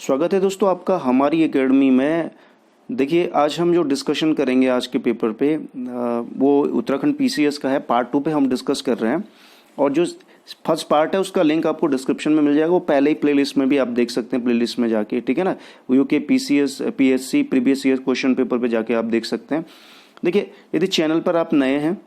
स्वागत है दोस्तों आपका हमारी एकेडमी में। देखिए आज हम जो डिस्कशन करेंगे आज के पेपर पे वो उत्तराखंड पीसीएस का है। पार्ट 2 पे हम डिस्कस कर रहे हैं और जो फर्स्ट पार्ट है उसका लिंक आपको डिस्क्रिप्शन में मिल जाएगा। वो पहले ही प्लेलिस्ट में भी आप देख सकते हैं, प्लेलिस्ट में जाके, ठीक है ना। UK PCS PSC previous year question paper पे जाके आप देख सकते हैं। देखिए यदि चैनल पर आप नए हैं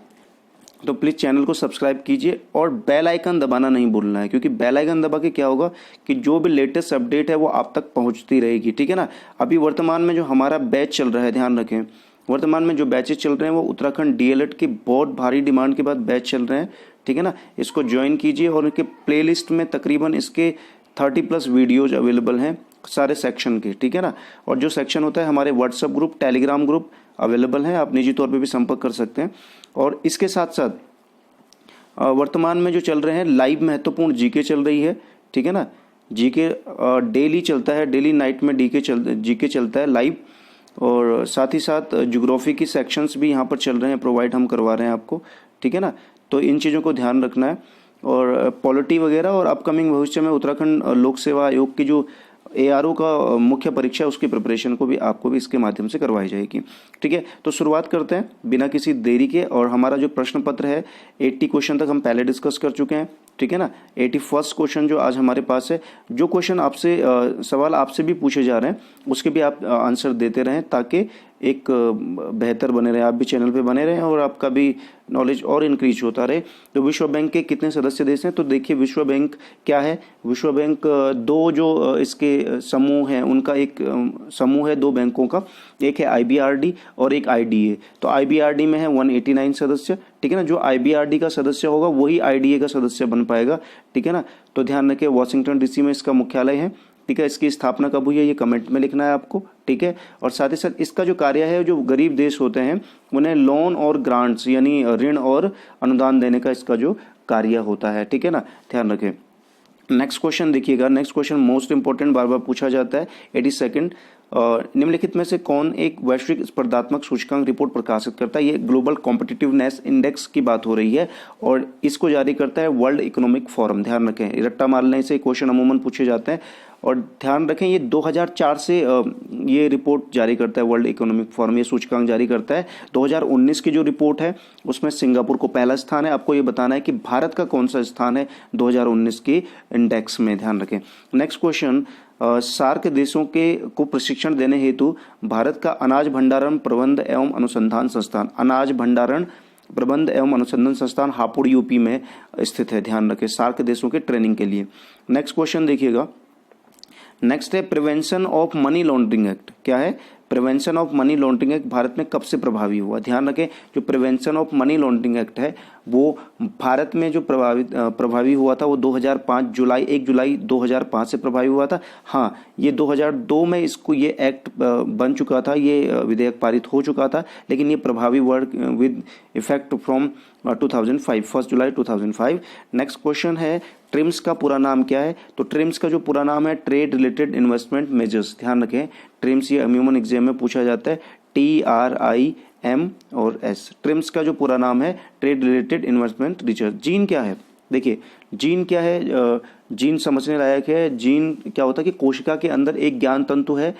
तो प्लीज़ चैनल को सब्सक्राइब कीजिए और बेल आइकन दबाना नहीं भूलना है, क्योंकि बेल आइकन दबा के क्या होगा कि जो भी लेटेस्ट अपडेट है वो आप तक पहुंचती रहेगी, ठीक है ना। अभी वर्तमान में जो हमारा बैच चल रहा है, ध्यान रखें, वर्तमान में जो बैचेस चल रहे हैं वो उत्तराखंड डीएलएड की बहुत भारी डिमांड के बाद बैच चल रहे हैं, ठीक है ना। इसको ज्वाइन कीजिए और उनके प्लेलिस्ट में तकरीबन इसके 30+ वीडियोज अवेलेबल हैं सारे सेक्शन के, ठीक है ना। और जो सेक्शन होता है हमारे WhatsApp group, Telegram group available हैं, आप निजी तौर पे भी संपर्क कर सकते हैं। और इसके साथ साथ वर्तमान में जो चल रहे हैं लाइव महत्वपूर्ण जीके चल रही है, ठीक है ना। जीके डेली चलता है, डेली नाइट में जीके चलता है लाइव। और साथ ही साथ ज्योग्राफी की सेक्शंस भी यहाँ पर चल रहे हैं, प्रोवाइड हम करवा रहे हैं आपको, ठीक है ना। तो इन चीज़ों को ध्यान रखना है। और पॉलिटी वगैरह और अपकमिंग भविष्य में उत्तराखंड लोक सेवा आयोग की जो एआरओ का मुख्य परीक्षा है उसकी प्रिपरेशन को भी आपको भी इसके माध्यम से करवाई जाएगी, ठीक है। तो शुरुआत करते हैं बिना किसी देरी के। और हमारा जो प्रश्न पत्र है 80 क्वेश्चन तक हम पहले डिस्कस कर चुके हैं, ठीक है ना। 81st क्वेश्चन जो आज हमारे पास है, जो क्वेश्चन आपसे सवाल आपसे भी पूछे जा रहे हैं उसके भी आप आंसर देते रहें, ताकि एक बेहतर बने रहे, आप भी चैनल पे बने रहें और आपका भी नॉलेज और इंक्रीज होता रहे। तो विश्व बैंक के कितने सदस्य देश हैं, तो देखिए विश्व बैंक क्या है। विश्व बैंक दो जो इसके समूह हैं उनका एक समूह है, दो बैंकों का, एक है आईबीआरडी और एक आईडीए। तो आईबीआरडी में है 189 सदस्य, ठीक है ना। जो आईबीआरडी का सदस्य होगा वही आईडीए का सदस्य बन पाएगा, ठीक है ना। तो ध्यान रखें वाशिंगटन डीसी में इसका मुख्यालय है, ठीक है। इसकी स्थापना कब हुई है ये कमेंट में लिखना है आपको, ठीक है। और साथ ही साथ इसका जो कार्य है, जो गरीब देश होते हैं उन्हें लोन और ग्रांट्स यानी ऋण और अनुदान देने का इसका जो कार्य होता है, ठीक है ना, ध्यान रखें। नेक्स्ट क्वेश्चन देखिएगा, नेक्स्ट क्वेश्चन मोस्ट इंपोर्टेंट, बार बार पूछा जाता है। 82nd निम्नलिखित में से कौन एक वैश्विक स्पर्धात्मक सूचकांक रिपोर्ट प्रकाशित करता है। ये ग्लोबल कॉम्पिटिटिवनेस इंडेक्स की बात हो रही है और इसको जारी करता है वर्ल्ड इकोनॉमिक फोरम। ध्यान रखें, रट्टा मारने से क्वेश्चन अमूमन पूछे जाते हैं। और ध्यान रखें ये 2004 से ये रिपोर्ट जारी करता है वर्ल्ड इकोनॉमिक फोरम, ये सूचकांक जारी करता है। 2019 की जो रिपोर्ट है उसमें सिंगापुर को पहला स्थान है। आपको ये बताना है कि भारत का कौन सा स्थान है 2019 के इंडेक्स में, ध्यान रखें। नेक्स्ट क्वेश्चन, सार्क देशों के को प्रशिक्षण देने हेतु भारत का अनाज भंडारण प्रबंध एवं अनुसंधान संस्थान, अनाज भंडारण प्रबंध एवं अनुसंधान संस्थान हापुड़ यूपी में स्थित है, ध्यान रखें, सार्क देशों के ट्रेनिंग के लिए। नेक्स्ट क्वेश्चन देखिएगा, नेक्स्ट है prevention of money laundering act. क्या है? Prevention of money laundering act Bharat में कब से प्रभावी हुआ? ध्यान रखें, जो prevention of money laundering act है वो भारत में जो प्रभावी हुआ था वो 1 जुलाई 2005 से प्रभावी हुआ था। हाँ, ये 2002 में इसको ये एक्ट बन चुका था, ये विधेयक पारित हो चुका था, लेकिन ये प्रभावी word with effect from 2005, 1 July 2005। Next question है ट्रिम्स का पूरा नाम क्या है? तो ट्रिम्स का जो पूरा नाम है ट्रेड रिलेटेड इन्वेस्टमेंट मेजर्स। ध्यान रखें, ट्रिम्स ये अमूमन एग्जाम में पूछा जाता है, TRIM और S। ट्रिम्स का जो पूरा नाम है trade related investment research. Gene क्या है? देखिए जीन क्या है, जीन समझने लायक है। जीन क्या होता है कि कोशिका के अंदर एक ज्ञान तंतु है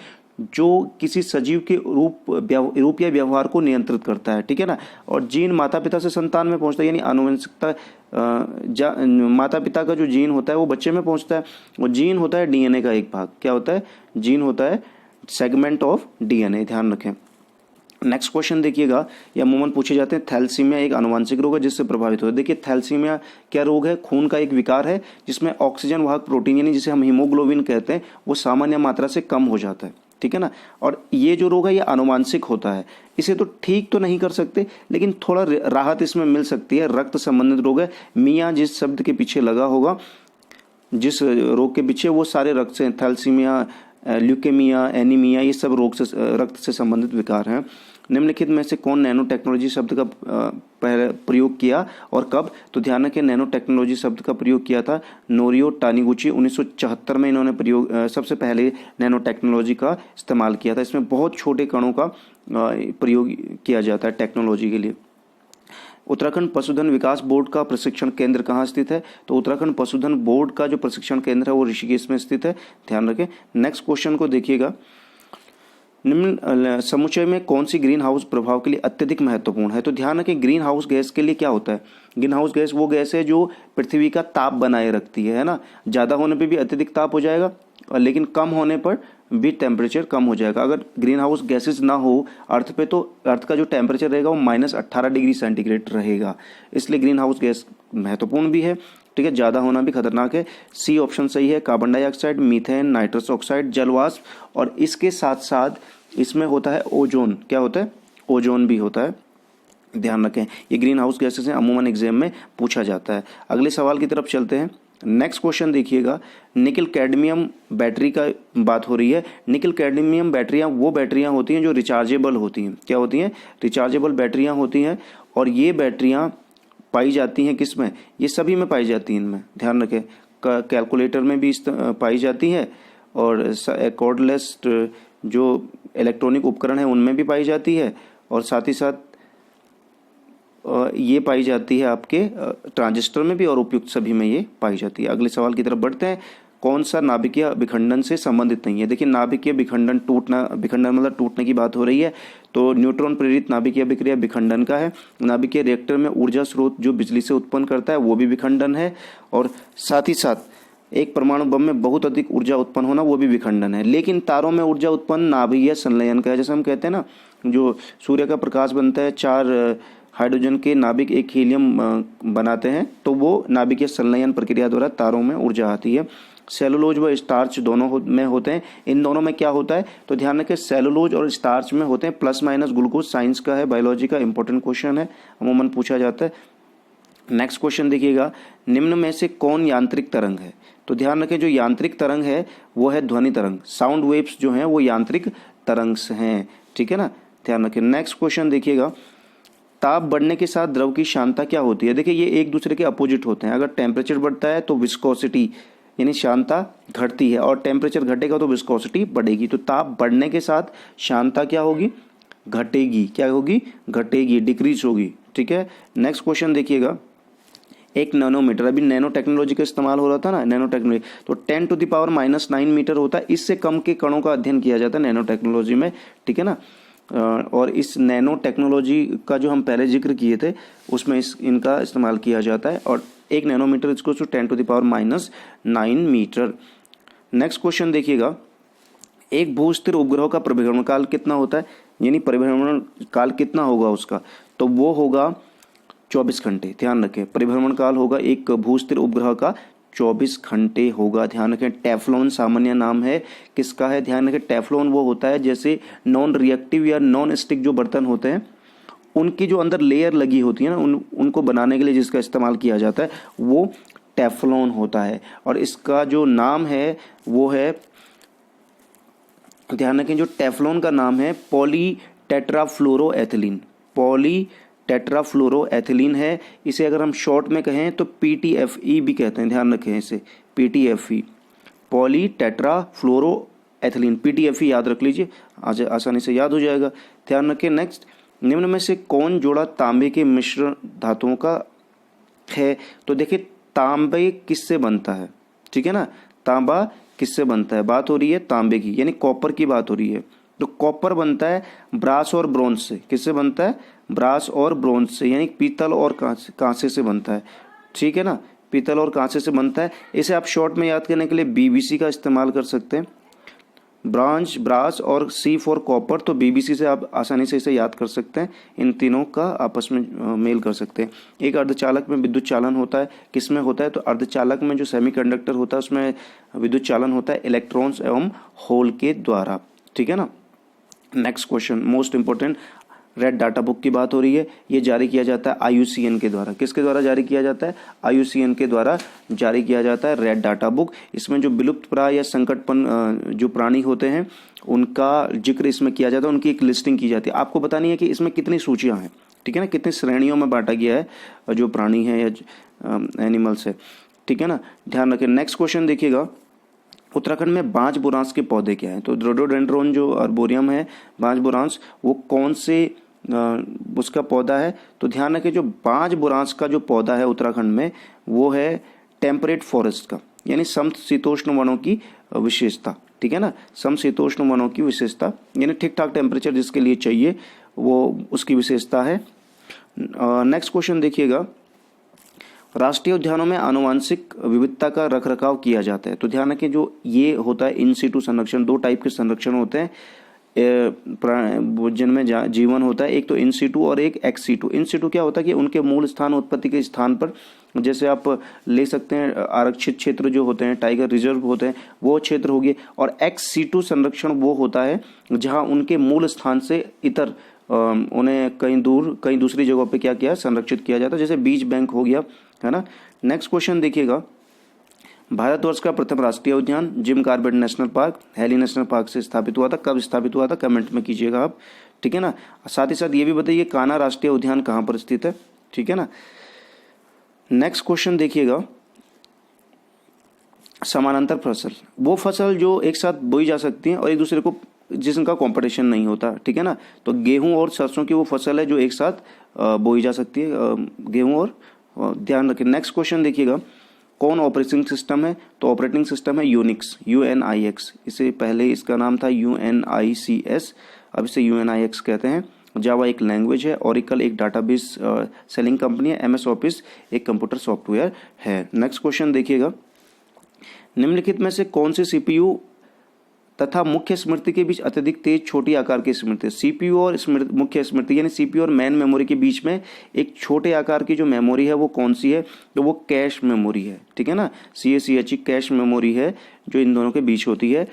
जो किसी सजीव के रूप या व्यवहार को नियंत्रित करता है, ठीक है ना। और जीन माता पिता से संतान में पहुंचता है, यानी आनुवंशिकता, माता पिता का जो जीन होता है वो बच्चे में पहुंचता है। वो जीन होता है डीएनए का एक भाग। क्या होता है? जीन होता है सेगमेंट ऑफ डीएनए, ध्यान रखें। नेक्स्ट क्वेश्चन देखिएगा, ये अमूमन पूछे जाते हैं। थैलेसीमिया एक आनुवंशिक रोग है जिससे प्रभावित होता है। देखिए थैलेसीमिया क्या रोग है? खून का एक विकार है जिसमें ऑक्सीजन वाहक प्रोटीन यानी जिसे हम हीमोग्लोबिन कहते हैं वो सामान्य मात्रा से कम हो जाता है, ठीक है ना। और ये जो रोग है ये आनुवंशिक होता है। इसे तो ठीक तो नहीं कर सकते लेकिन थोड़ा राहत इसमें मिल सकती है। रक्त संबंधित रोग है। मिया जिस शब्द के पीछे लगा होगा, जिस रोग के पीछे, वो सारे रक्त से, थैलेसीमिया, ल्यूकेमिया, एनीमिया, ये सब रोग से, रक्त से संबंधित विकार हैं। निम्नलिखित में से कौन नैनो टेक्नोलॉजी शब्द का प्रयोग किया और कब? तो ध्यान रखें नैनो टेक्नोलॉजी शब्द का प्रयोग किया था नोरियो टानीगुची। 1974 में इन्होंने सबसे पहले नैनो टेक्नोलॉजी का इस्तेमाल किया था। इसमें बहुत छोटे कणों का प्रयोग किया जाता है टेक्नोलॉजी के लिए। उत्तराखंड पशुधन विकास बोर्ड का प्रशिक्षण केंद्र कहाँ स्थित है? तो उत्तराखंड पशुधन बोर्ड का जो प्रशिक्षण केंद्र है वो ऋषिकेश में स्थित है, ध्यान रखें। नेक्स्ट क्वेश्चन को देखिएगा, निम्न समुच्चय में कौन सी ग्रीन हाउस प्रभाव के लिए अत्यधिक महत्वपूर्ण है? तो ध्यान रखें, ग्रीन हाउस गैस के लिए क्या होता है? ग्रीन हाउस गैस वो गैस है जो पृथ्वी का ताप बनाए रखती है ना। ज़्यादा होने पे भी अत्यधिक ताप हो जाएगा, लेकिन कम होने पर भी टेम्परेचर कम हो जाएगा। अगर ग्रीन हाउस गैसेज ना हो अर्थ पे तो अर्थ का जो टेम्परेचर रहेगा वो -18 डिग्री सेंटीग्रेड रहेगा। इसलिए ग्रीन हाउस गैस महत्वपूर्ण भी है, ठीक है। ज़्यादा होना भी खतरनाक है। सी ऑप्शन सही है। Carbon dioxide, methane, nitrous oxide, जलवाष्प, और इसके साथ साथ इसमें होता है ओजोन। क्या होता है? ओजोन भी होता है, ध्यान रखें। ये ग्रीन हाउस गैसेस हैं, अमूमन एग्जाम में पूछा जाता है। अगले सवाल की तरफ चलते हैं। नेक्स्ट क्वेश्चन देखिएगा, निकल कैडमियम बैटरी का बात हो रही है। निकल कैडमियम बैटरियां वो बैटरियां होती हैं जो रिचार्जेबल होती हैं। क्या होती हैं? रिचार्जेबल बैटरियां होती हैं, और ये बैटरियां पाई जाती हैं किस में? ये सभी में पाई जाती हैं, इनमें ध्यान रखें। कैलकुलेटर में भी पाई जाती है, और कॉर्डलेस जो इलेक्ट्रॉनिक उपकरण है उनमें भी पाई जाती है, और साथ ही साथ ये पाई जाती है आपके ट्रांजिस्टर में भी, और उपयुक्त सभी में ये पाई जाती है। अगले सवाल की तरफ बढ़ते हैं। कौन सा नाभिकीय विखंडन से संबंधित नहीं है? देखिए, नाभिकीय विखंडन विखंडन मतलब टूटने की बात हो रही है, तो न्यूट्रॉन प्रेरित नाभिकीय अभिक्रिया विखंडन का है। नाभिकीय रिएक्टर में ऊर्जा स्रोत जो बिजली से उत्पन्न करता है वो भी विखंडन है, और साथ ही साथ एक परमाणु बम में बहुत अधिक ऊर्जा उत्पन्न होना वो भी विखंडन है। लेकिन तारों में ऊर्जा उत्पन्न नाभिकीय संलयन का है। जैसे हम कहते हैं ना, जो सूर्य का प्रकाश बनता है, 4 हाइड्रोजन के नाभिक एक हीलियम बनाते हैं, तो वो नाभिकीय संलयन प्रक्रिया द्वारा तारों में ऊर्जा आती है। सेलुलोज व स्टार्च दोनों में होते हैं। इन दोनों में क्या होता है? तो ध्यान रखें, सेलुलोज और स्टार्च में होते हैं प्लस माइनस ग्लूकोज। साइंस का है, बायोलॉजी का इंपॉर्टेंट क्वेश्चन है, अमूमन पूछा जाता है। नेक्स्ट क्वेश्चन देखिएगा, निम्न में से कौन यांत्रिक तरंग है? तो ध्यान रखें, जो यांत्रिक तरंग है वो है ध्वनि तरंग। साउंड वेव्स जो हैं वो यांत्रिक तरंग हैं, ठीक है ना, ध्यान रखें। नेक्स्ट क्वेश्चन देखिएगा, ताप बढ़ने के साथ द्रव की शांतता क्या होती है? देखिए, ये एक दूसरे के अपोजिट होते हैं। अगर टेम्परेचर बढ़ता है तो विस्कोसिटी यानी शांतता घटती है, और टेम्परेचर घटेगा तो विस्कोसिटी बढ़ेगी। तो ताप बढ़ने के साथ शांतता क्या होगी? घटेगी। क्या होगी? घटेगी, डिक्रीज होगी, ठीक है। नेक्स्ट क्वेश्चन देखिएगा, 1 नैनोमीटर, अभी नैनो टेक्नोलॉजी का इस्तेमाल हो रहा था ना, नैनो टेक्नोलॉजी, तो 10⁻⁻9 मीटर होता है। इससे कम के कणों का अध्ययन किया जाता है नैनो टेक्नोलॉजी में, ठीक है ना। और इस नैनो टेक्नोलॉजी का जो हम पहले जिक्र किए थे उसमें इनका इस्तेमाल किया जाता है, और 1 नैनोमीटर इसको 10⁻⁹ मीटर। नेक्स्ट क्वेश्चन देखिएगा, एक भूस्थिर उपग्रह का परिभ्रमण काल कितना होता है? यानी परिभ्रमण काल कितना होगा उसका? तो वो होगा 24 घंटे। ध्यान रखें, परिभ्रमण काल होगा एक भूस्थिर उपग्रह का 24 घंटे होगा, ध्यान रखें। टेफ्लॉन सामान्य नाम है किसका है? ध्यान रखें, टेफ्लॉन वो होता है जैसे नॉन रिएक्टिव या नॉन स्टिक जो बर्तन होते हैं उनकी जो अंदर लेयर लगी होती है ना, उनको बनाने के लिए जिसका इस्तेमाल किया जाता है वो टेफ्लॉन होता है। और इसका जो नाम है वो है, ध्यान रखें, जो टेफ्लॉन का नाम है पॉली टेट्राफ्लोरोएथिलीन। पॉली टेट्राफ्लोरोएथिलीन है। इसे अगर हम शॉर्ट में कहें तो PTFE भी कहते हैं, ध्यान रखें इसे, PTFE, पॉली टेट्राफ्लोरोएथिलीन, PTFE याद रख लीजिए, आज आसानी से याद हो जाएगा, ध्यान रखें। नेक्स्ट, निम्न में से कौन जोड़ा तांबे के मिश्र धातुओं का है? तो देखिए, तांबे किससे बनता है, ठीक है ना, तांबा किससे बनता है? बात हो रही है तांबे की, यानी कॉपर की बात हो रही है। तो कॉपर बनता है ब्रास और ब्रोंज से। किससे बनता है? ब्रास और ब्रोंज से, यानी पीतल और कांसे से बनता है, ठीक है ना, पीतल और कांसे से बनता है। इसे आप शॉर्ट में याद करने के लिए BBC का इस्तेमाल कर सकते हैं। ब्रांच, ब्रास और C फॉर कॉपर, तो BBC से आप आसानी से इसे याद कर सकते हैं। इन तीनों का आपस में मेल कर सकते हैं। एक अर्धचालक में विद्युत चालन होता है, किस में होता है? तो अर्धचालक में जो सेमीकंडक्टर होता है उसमें विद्युत चालन होता है इलेक्ट्रॉन्स एवं होल के द्वारा, ठीक है ना। Next question most important, red data book की बात हो रही है। ये जारी किया जाता है IUCN के द्वारा। किसके द्वारा जारी किया जाता है? IUCN के द्वारा जारी किया जाता है रेड डाटा बुक। इसमें जो विलुप्त प्राय या संकटपन्न जो प्राणी होते हैं उनका जिक्र इसमें किया जाता है, उनकी एक लिस्टिंग की जाती है। आपको बतानी है कि इसमें कितनी सूचियाँ हैं, ठीक है ना, कितनी श्रेणियों में बांटा गया है जो प्राणी है या एनिमल्स है, ठीक है ना, ध्यान रखें। नेक्स्ट क्वेश्चन देखिएगा, उत्तराखंड में बांज बुरांस के पौधे क्या हैं? तो रोडोडेंड्रोन जो आर्बोरियम है, बांज बुरांस, वो कौन से उसका पौधा है। तो ध्यान रखें जो बांज बुरांस का जो पौधा है उत्तराखंड में वो है टेम्परेट फॉरेस्ट का, यानी समशीतोष्ण वनों की विशेषता, ठीक है ना, समशीतोष्ण वनों की विशेषता, यानी ठीक ठाक टेम्परेचर जिसके लिए चाहिए वो उसकी विशेषता है। नेक्स्ट क्वेश्चन देखिएगा, राष्ट्रीय उद्यानों में आनुवंशिक विविधता का रखरखाव किया जाता है। तो ध्यान रखें जो ये होता है इन सीटू संरक्षण, दो टाइप के संरक्षण होते हैं जिनमें जीवन होता है, एक तो इन सीटू और एक एक्स सीटू। इन सीटू क्या होता है कि उनके मूल स्थान उत्पत्ति के स्थान पर, जैसे आप ले सकते हैं आरक्षित क्षेत्र जो होते हैं, टाइगर रिजर्व होते हैं, वो क्षेत्र हो गए। और एक्स सीटू संरक्षण वो होता है जहां उनके मूल स्थान से इतर उन्हें कहीं दूसरी जगहों पे क्या किया संरक्षित किया जाता है, जैसे बीच बैंक हो गया, है ना। नेक्स्ट क्वेश्चन देखिएगा, भारतवर्ष का प्रथम राष्ट्रीय उद्यान Jim Corbett national park Hailey national park से स्थापित हुआ था। कब स्थापित हुआ था कमेंट में कीजिएगा आप, ठीक है ना। साथ ही साथ ये भी बताइए कान्हा राष्ट्रीय उद्यान कहाँ पर स्थित है, ठीक है ना। नेक्स्ट क्वेश्चन देखिएगा, समानांतर फसल वो फसल जो एक साथ बोई जा सकती है और एक दूसरे को जिसका कंपटीशन नहीं होता, ठीक है ना। तो गेहूं और सरसों की वो फसल है जो एक साथ बोई जा सकती है, गेहूं और ध्यान रखें। नेक्स्ट क्वेश्चन देखिएगा, कौन ऑपरेटिंग सिस्टम है, तो ऑपरेटिंग सिस्टम है यूनिक्स, UNIX। इससे पहले इसका नाम था UNICS, अब इसे UNIX कहते हैं। जावा एक लैंग्वेज है, ओरेकल एक डाटाबेस सेलिंग कंपनी है, MS ऑफिस एक कंप्यूटर सॉफ्टवेयर है। नेक्स्ट क्वेश्चन देखिएगा, निम्नलिखित में से कौन सी CPU तथा मुख्य स्मृति के बीच अत्यधिक तेज छोटी आकार की स्मृति, CPU और मुख्य स्मृति यानी CPU और मेन मेमोरी के बीच में एक छोटे आकार की जो मेमोरी है वो कौन सी है, तो वो कैश मेमोरी है, ठीक है ना। CACH कैश मेमोरी है जो इन दोनों के बीच होती है।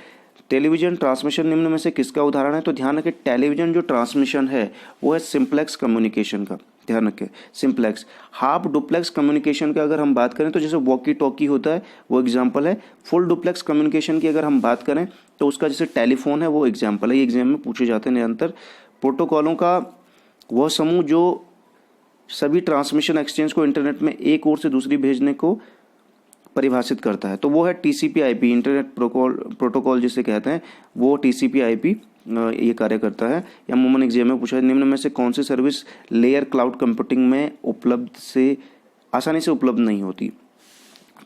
टेलीविजन ट्रांसमिशन निम्न में से किसका उदाहरण है, तो ध्यान रखें टेलीविजन जो ट्रांसमिशन है वो है सिंप्लेक्स कम्युनिकेशन का, ध्यान रखें सिंप्लेक्स। हाफ डुप्लेक्स कम्युनिकेशन का अगर हम बात करें तो जैसे वॉकी टॉकी होता है वो एग्जाम्पल है। फुल डुप्लेक्स कम्युनिकेशन की अगर हम बात करें तो उसका जैसे टेलीफोन है वो एग्जाम्पल है, ये एग्जाम में पूछे जाते हैं निरंतर। प्रोटोकॉलों का वह समूह जो सभी ट्रांसमिशन एक्सचेंज को इंटरनेट में एक ओर से दूसरी भेजने को परिभाषित करता है, तो वो है TCP/IP, इंटरनेट प्रोटोकॉल जिसे कहते हैं, वो TCP/IP ये कार्य करता है। या अमूमन एग्जाम में पूछा है, निम्न में से कौन सी सर्विस लेयर क्लाउड कंप्यूटिंग में आसानी से उपलब्ध नहीं होती,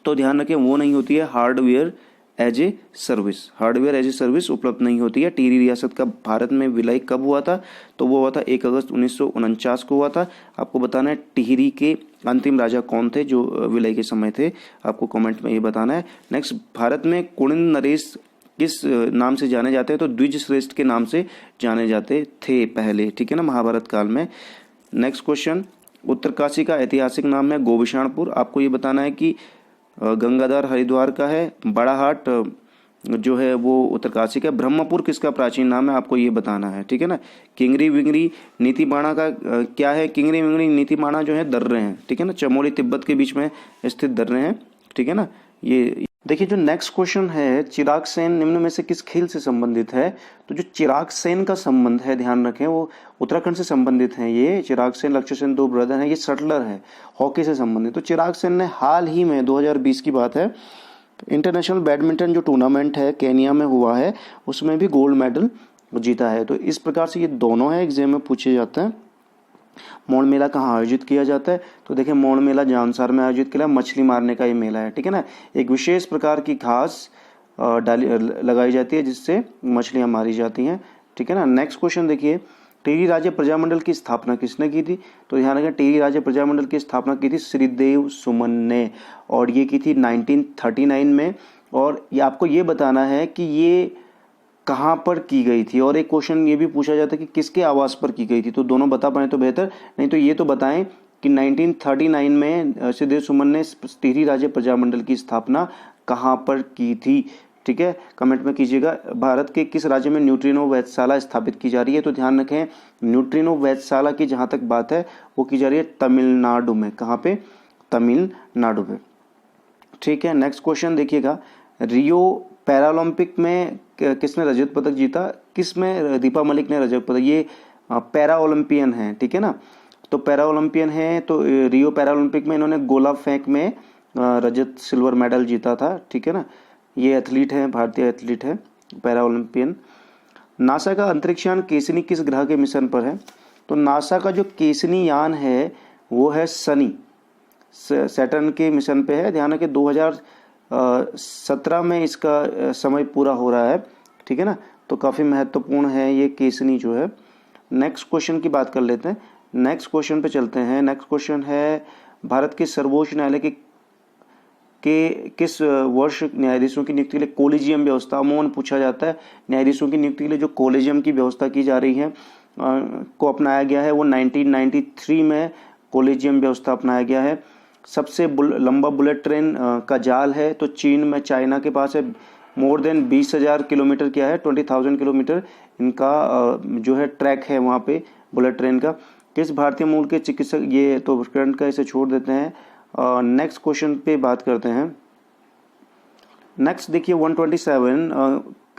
तो ध्यान रखें वो नहीं होती है हार्डवेयर एज ए सर्विस उपलब्ध नहीं होती है। टिहरी रियासत का भारत में विलय कब हुआ था, तो वो हुआ था 1 अगस्त 1949 को हुआ था। आपको बताना है टिहरी के अंतिम राजा कौन थे जो विलय के समय थे, आपको कमेंट में ये बताना है। नेक्स्ट, भारत में कुणिल नरेश किस नाम से जाने जाते हैं, तो द्विज श्रेष्ठ के नाम से जाने जाते थे पहले, ठीक है ना, महाभारत काल में। नेक्स्ट क्वेश्चन, उत्तरकाशी का ऐतिहासिक नाम है गोविशाणपुर। आपको ये बताना है कि गंगाधार हरिद्वार का है, बड़ाहाट जो है वो उत्तरकाशी का। ब्रह्मपुर किसका प्राचीन नाम है, आपको ये बताना है, ठीक है ना। किंगरी विंगरी नीतिमाणा का क्या है, किंगरी विंगरी नीतिमाणा जो है दर्रे हैं, ठीक है ना, चमोली तिब्बत के बीच में स्थित दर्रे हैं, ठीक है ना। ये देखिए जो नेक्स्ट क्वेश्चन है, चिराग सेन निम्न में से किस खेल से संबंधित है, तो जो चिराग सेन का संबंध है ध्यान रखें वो उत्तराखंड से संबंधित हैं। ये चिराग सेन लक्ष्य सेन दो ब्रदर हैं, ये शटलर है, हॉकी से संबंधित। तो चिराग सेन ने हाल ही में 2020 की बात है, इंटरनेशनल बैडमिंटन जो टूर्नामेंट है केनिया में हुआ है उसमें भी गोल्ड मेडल जीता है। तो इस प्रकार से ये दोनों है, एग्जाम में पूछे जाते हैं। मोड़ मेला कहाँ आयोजित किया जाता है, तो देखिए मोड़ मेला जानसार में आयोजित किया, मछली मारने का ये मेला है, ठीक है ना। एक विशेष प्रकार की घास लगाई जाती है जिससे मछलियां मारी जाती हैं, ठीक है ना। नेक्स्ट क्वेश्चन देखिए, टिहरी राज्य प्रजामंडल की स्थापना किसने की थी, तो ध्यान रखें टिहरी राज्य प्रजामंडल की स्थापना की थी श्रीदेव सुमन ने, और ये की थी 1939 में। और ये आपको ये बताना है कि ये कहाँ पर की गई थी, और एक क्वेश्चन ये भी पूछा जाता है कि किसके आवास पर की गई थी, तो दोनों बता पाए तो बेहतर, नहीं तो ये तो बताएं कि 1939 में श्रीदेव सुमन ने टिहरी राज्य प्रजामंडल की स्थापना कहाँ पर की थी, ठीक है, कमेंट में कीजिएगा। भारत के किस राज्य में न्यूट्रिनो वेधशाला स्थापित की जा रही है, तो ध्यान रखें न्यूट्रिनो वेधशाला की जहाँ तक बात है वो की जा रही है तमिलनाडु में, कहाँ पे, तमिलनाडु में, ठीक है। नेक्स्ट क्वेश्चन देखिएगा, रियो पैरालंपिक में किसने रजत पदक जीता, किसमें दीपा मलिक ने रजत पदक, ये पैरा ओलंपियन है, ठीक है ना, तो पैरा ओलंपियन है, तो रियो पैरालंपिक में इन्होंने गोला फेंक में रजत सिल्वर मेडल जीता था, ठीक है ना। ये एथलीट है, भारतीय एथलीट है, पैरा ओलंपियन। नासा का अंतरिक्षयान केसिनी किस ग्रह के मिशन पर है, तो नासा का जो केसनी यान है वो है सनी, सैटर्न के मिशन पे है। ध्यान रखें 2017 में इसका समय पूरा हो रहा है, ठीक है ना। तो काफ़ी महत्वपूर्ण है ये केसनी जो है। नेक्स्ट क्वेश्चन की बात कर लेते हैं, नेक्स्ट क्वेश्चन पे चलते हैं। नेक्स्ट क्वेश्चन है भारत के सर्वोच्च न्यायालय के किस वर्ष न्यायाधीशों की नियुक्ति के लिए कोलिजियम व्यवस्था, अमूमन पूछा जाता है न्यायाधीशों की नियुक्ति के लिए जो कोलिजियम की व्यवस्था की जा रही है को अपनाया गया है, वो 1993 में कोलिजियम व्यवस्था अपनाया गया है। सबसे लंबा बुलेट ट्रेन का जाल है तो चीन में, चाइना के पास है। मोर देन 20,000 किलोमीटर क्या है, 20,000 किलोमीटर इनका जो है ट्रैक है वहाँ पे बुलेट ट्रेन का। किस भारतीय मूल के चिकित्सक, ये तो करंट का इसे छोड़ देते हैं। नेक्स्ट क्वेश्चन पे बात करते हैं। नेक्स्ट देखिए 127,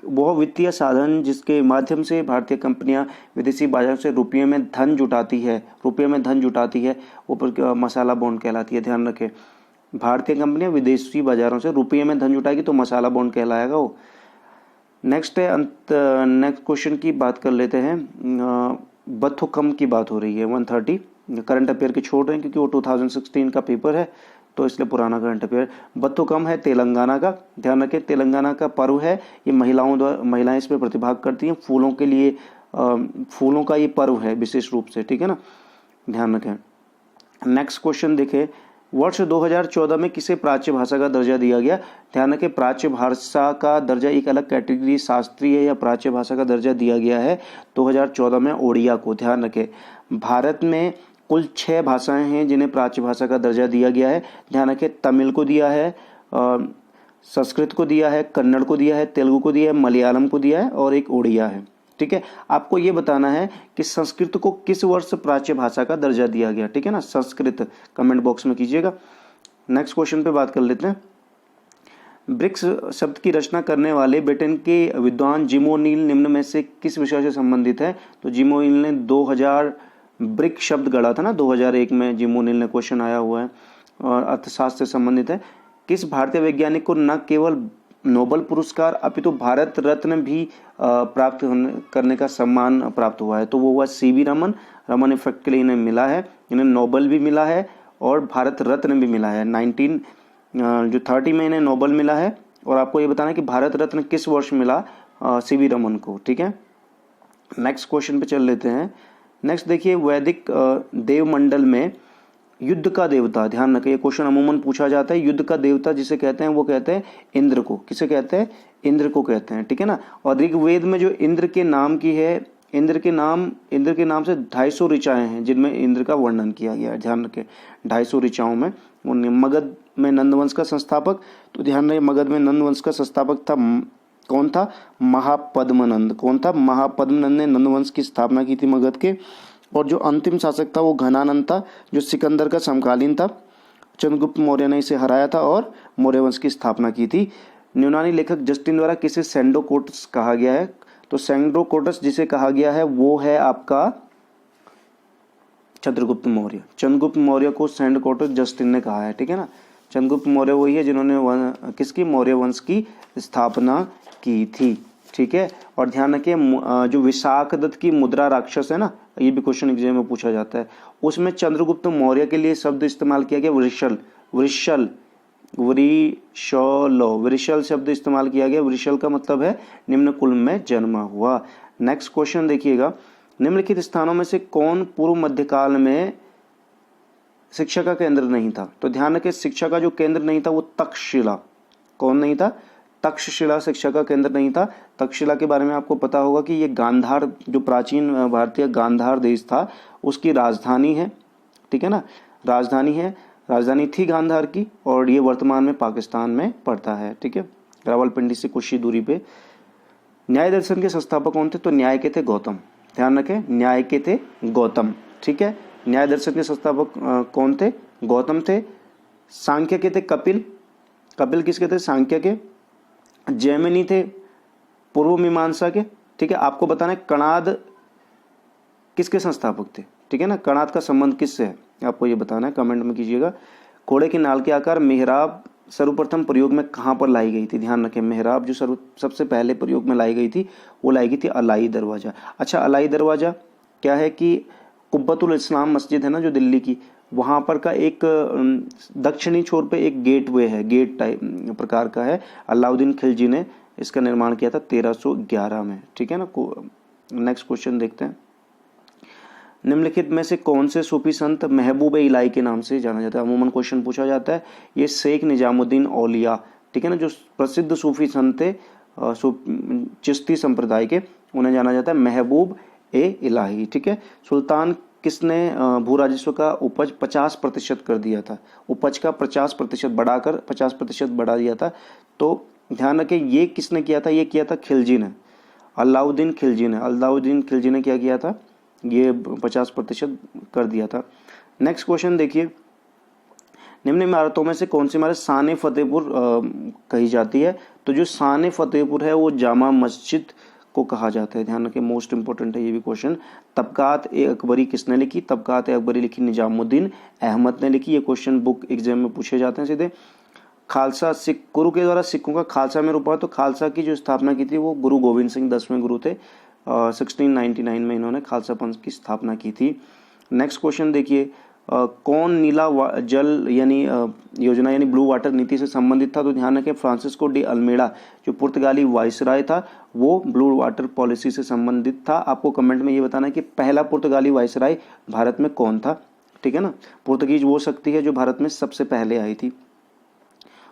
वह वित्तीय साधन जिसके माध्यम से भारतीय कंपनियां विदेशी बाजार से रुपये में धन जुटाती है, ऊपर मसाला बॉन्ड कहलाती है। ध्यान रखें, भारतीय कंपनियां विदेशी बाजारों से रुपये में धन जुटाएगी तो मसाला बॉन्ड कहलाएगा वो। नेक्स्ट है नेक्स्ट क्वेश्चन की बात कर लेते हैं। बथुकम की बात हो रही है 130, करंट अफेयर के छोड़ रहे हैं क्योंकि वो 2016 का पेपर है तो इसलिए पुराना करंट अफेयर। बथुकम है तेलंगाना का, ध्यान रखें तेलंगाना का पर्व है ये, महिलाएं इसमें प्रतिभाग करती हैं। फूलों के लिए फूलों का ये पर्व है विशेष रूप से, ठीक है ना, ध्यान रखें। नेक्स्ट क्वेश्चन देखें, वर्ष 2014 में किसे प्राच्य भाषा का दर्जा दिया गया। ध्यान रखें प्राच्य भाषा का दर्जा एक अलग कैटेगरी शास्त्रीय या प्राच्य भाषा का दर्जा दिया गया है 2014 में ओडिया को। ध्यान रखें भारत में कुल 6 भाषाएं हैं जिन्हें प्राच्य भाषा का दर्जा दिया गया है। ध्यान रखें तमिल को दिया है, संस्कृत को दिया है, कन्नड़ को दिया है, तेलुगु को दिया है, मलयालम को दिया है और एक ओडिया है, ठीक है। आपको ये बताना है कि संस्कृत को किस वर्ष प्राच्य भाषा का दर्जा दिया गया, ठीक है ना, संस्कृत कमेंट बॉक्स में कीजिएगा। नेक्स्ट क्वेश्चन पे बात कर लेते हैं। ब्रिक्स शब्द की रचना करने वाले ब्रिटेन के विद्वान जिम ओ'नील निम्न में से किस विषय से संबंधित है। तो जिम ओ'नील ने 2000 ब्रिक शब्द गढ़ा था ना, 2001 में जिम ओ'नील ने क्वेश्चन आया हुआ है और अर्थशास्त्र से संबंधित है। किस भारतीय वैज्ञानिक को न केवल नोबेल पुरस्कार अपितु भारत रत्न भी प्राप्त करने का सम्मान प्राप्त हुआ है। तो वो हुआ सीवी रमन। रमन इफेक्ट के लिए इन्हें मिला है, इन्हें नोबेल भी मिला है और भारत रत्न भी मिला है। 1930 में इन्हें नोबेल मिला है। और आपको ये बताना है कि भारत रत्न किस वर्ष मिला सीवी रमन को, ठीक है। नेक्स्ट क्वेश्चन पे चल लेते हैं। नेक्स्ट देखिए वैदिक देवमंडल में युद्ध का देवता, ध्यान रखें ये क्वेश्चन अमूमन पूछा जाता है। युद्ध का देवता जिसे कहते हैं वो कहते हैं इंद्र को। किसे कहते हैं, इंद्र को कहते हैं, ठीक है ना। और ऋग्वेद में जो इंद्र के नाम की है, इंद्र के नाम से 250 ऋचाएं हैं जिनमें इंद्र का वर्णन किया गया है। ध्यान रखें 250 ऋचाओं में। मगध में नंदवंश का संस्थापक, तो ध्यान रखें मगध में नंदवंश का संस्थापक था कौन था, महापद्मनंद। कौन था, महापद्मनंद ने नंदवंश की स्थापना की थी मगध के। और जो अंतिम शासक था वो घनानंद था जो सिकंदर का समकालीन था। चंद्रगुप्त मौर्य ने इसे हराया था और मौर्य वंश की स्थापना की थी। यूनानी लेखक जस्टिन द्वारा किसे सेंडोकोटस कहा गया है। तो सेंडोकोटस जिसे कहा गया है वो है आपका चंद्रगुप्त मौर्य। चंद्रगुप्त मौर्य को सेंडोकोटस जस्टिन ने कहा है, ठीक है ना। चंद्रगुप्त मौर्य वही है जिन्होंने किसकी, मौर्य वंश की स्थापना की थी, ठीक है। और ध्यान रखिए जो विशाखदत्त की मुद्रा राक्षस है ना, ये भी क्वेश्चन एग्जाम में पूछा जाता है, उसमें चंद्रगुप्त मौर्य के लिए शब्द इस्तेमाल किया गया वृषल शब्द इस्तेमाल किया गया। वृषल का मतलब है निम्न कुल में जन्मा हुआ। नेक्स्ट क्वेश्चन देखिएगा, निम्नलिखित स्थानों में से कौन पूर्व मध्यकाल में शिक्षा का केंद्र नहीं था। तो ध्यान रखें शिक्षा का जो केंद्र नहीं था वो तक्षशिला। कौन नहीं था, तक्षशिला शिक्षा का केंद्र नहीं था। तक्षशिला के बारे में आपको पता होगा कि ये गांधार, जो प्राचीन भारतीय गांधार देश था उसकी राजधानी है, ठीक है ना, राजधानी थी गांधार की और ये वर्तमान में पाकिस्तान में पड़ता है, ठीक है, रावलपिंडी से कुछ ही दूरी पे। न्याय दर्शन के संस्थापक कौन थे, तो न्याय के थे गौतम। ध्यान रखें न्याय के थे गौतम, ठीक है। न्याय दर्शन के संस्थापक कौन थे, गौतम थे। सांख्य के थे कपिल किसके थे, सांख्य के। जैमिनी थे पूर्व मीमांसा के, ठीक है। आपको बताना है कणाद किसके संस्थापक थे, ठीक है ना, कणाद का संबंध किससे है आपको ये बताना है, कमेंट में कीजिएगा। घोड़े की नाल के आकार मेहराब सर्वप्रथम प्रयोग में कहाँ पर लाई गई थी। ध्यान रखें मेहराब जो सबसे पहले प्रयोग में लाई गई थी वो लाई गई थी अलाई दरवाजा। अच्छा अलाई दरवाजा क्या है कि कुब्बतुल इस्लाम मस्जिद है ना जो दिल्ली की, वहाँ पर का एक दक्षिणी छोर पे एक गेटवे है, गेट टाइप प्रकार का है। अलाउद्दीन खिलजी ने इसका निर्माण किया था 1311 में, ठीक है ना। नेक्स्ट क्वेश्चन देखते हैं। निम्नलिखित में से कौन से सूफी संत महबूब इलाही के नाम से जाना जाता है? अमूमन क्वेश्चन पूछा जाता है। ये शेख निजामुद्दीन औलिया, ठीक है ना, जो प्रसिद्ध सूफी संत थे चिश्ती संप्रदाय के, उन्हें जाना जाता है महबूब ए इलाही, ठीक है। सुल्तान किसने भू राजस्व का उपज 50% कर दिया था? उपज का 50% बढ़ाकर 50% बढ़ा दिया था। तो ध्यान रखें, ये किसने किया था? ये किया था खिलजी ने, अलाउद्दीन खिलजी ने। अलाउद्दीन खिलजी ने क्या किया था? ये 50% कर दिया था। नेक्स्ट क्वेश्चन देखिए, निम्न इमारतों में से कौन सी इमारत शान फतेहपुर कही जाती है? तो जो शान फतेहपुर है वो जामा मस्जिद को कहा जाता है। ध्यान रखें, मोस्ट इंपॉर्टेंट है ये भी क्वेश्चन। तबकात ए अकबरी किसने लिखी? तबकात ए अकबरी लिखी निजामुद्दीन अहमद ने लिखी। ये क्वेश्चन बुक एग्जाम में पूछे जाते हैं सीधे। खालसा सिख, गुरु के द्वारा सिखों का खालसा में रूपांतर। तो खालसा की जो स्थापना की थी वो गुरु गोविंद सिंह 10वें गुरु थे। 1699 में इन्होंने खालसा पंथ की स्थापना की थी। नेक्स्ट क्वेश्चन देखिए, कौन नीला जल यानी योजना यानी ब्लू वाटर नीति से संबंधित था? तो ध्यान रखें, फ्रांसिस्को डी अल्मेडा जो पुर्तगाली वाइसराय था वो ब्लू वाटर पॉलिसी से संबंधित था। आपको कमेंट में ये बताना है कि पहला पुर्तगाली वाइसराय भारत में कौन था, ठीक है ना। पुर्तगीज वो शक्ति है जो भारत में सबसे पहले आई थी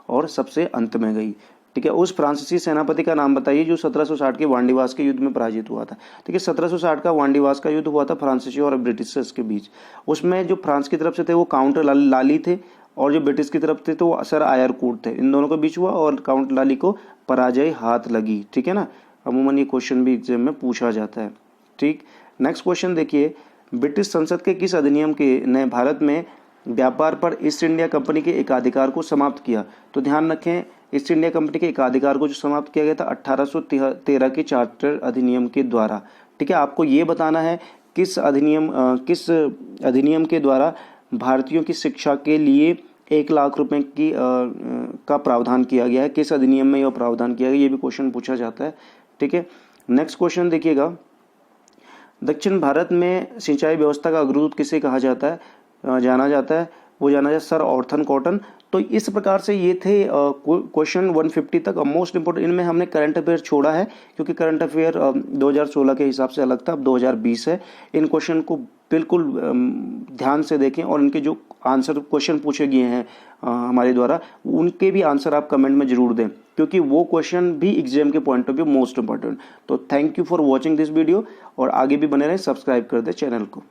और सबसे अंत में गई, ठीक है। उस फ्रांसीसी सेनापति का नाम बताइए जो 1760 के वांडीवास के युद्ध में पराजित हुआ था, ठीक है। 1760 का वांडीवास का युद्ध हुआ था फ्रांसीसी और ब्रिटिशर्स के बीच। उसमें जो फ्रांस की तरफ से थे वो काउंट लाली थे और जो ब्रिटिश की तरफ थे तो वो सर आयरकूट थे। इन दोनों के बीच हुआ और काउंट लाली को पराजय हाथ लगी, ठीक है ना। अमूमन ये क्वेश्चन भी एग्जाम में पूछा जाता है, ठीक। नेक्स्ट क्वेश्चन देखिए, ब्रिटिश संसद के किस अधिनियम के ने भारत में व्यापार पर ईस्ट इंडिया कंपनी के एकाधिकार को समाप्त किया? तो ध्यान रखें, ईस्ट इंडिया कंपनी के एकाधिकार को जो समाप्त किया गया था 1813 के चार्टर अधिनियम के द्वारा, ठीक है। आपको ये बताना है किस अधिनियम के द्वारा भारतीयों की शिक्षा के लिए 1 लाख रुपए की का प्रावधान किया गया है। किस अधिनियम में यह प्रावधान किया गया, ये भी क्वेश्चन पूछा जाता है, ठीक है। नेक्स्ट क्वेश्चन देखिएगा, दक्षिण भारत में सिंचाई व्यवस्था का अग्रदूत किसे कहा जाता है? जाना जाता है वो जाना जाता है सर ऑर्थन कॉटन। तो इस प्रकार से ये थे क्वेश्चन 150 तक। मोस्ट इंपोर्टेंट इनमें हमने करंट अफेयर छोड़ा है क्योंकि करंट अफेयर 2016 के हिसाब से अलग था, अब 2020 है। इन क्वेश्चन को बिल्कुल ध्यान से देखें और इनके जो आंसर क्वेश्चन पूछे गए हैं हमारे द्वारा उनके भी आंसर आप कमेंट में जरूर दें क्योंकि वो क्वेश्चन भी एग्जाम के point of view most important. तो thank you for watching this video और आगे भी बने रहें, सब्सक्राइब कर दें चैनल को।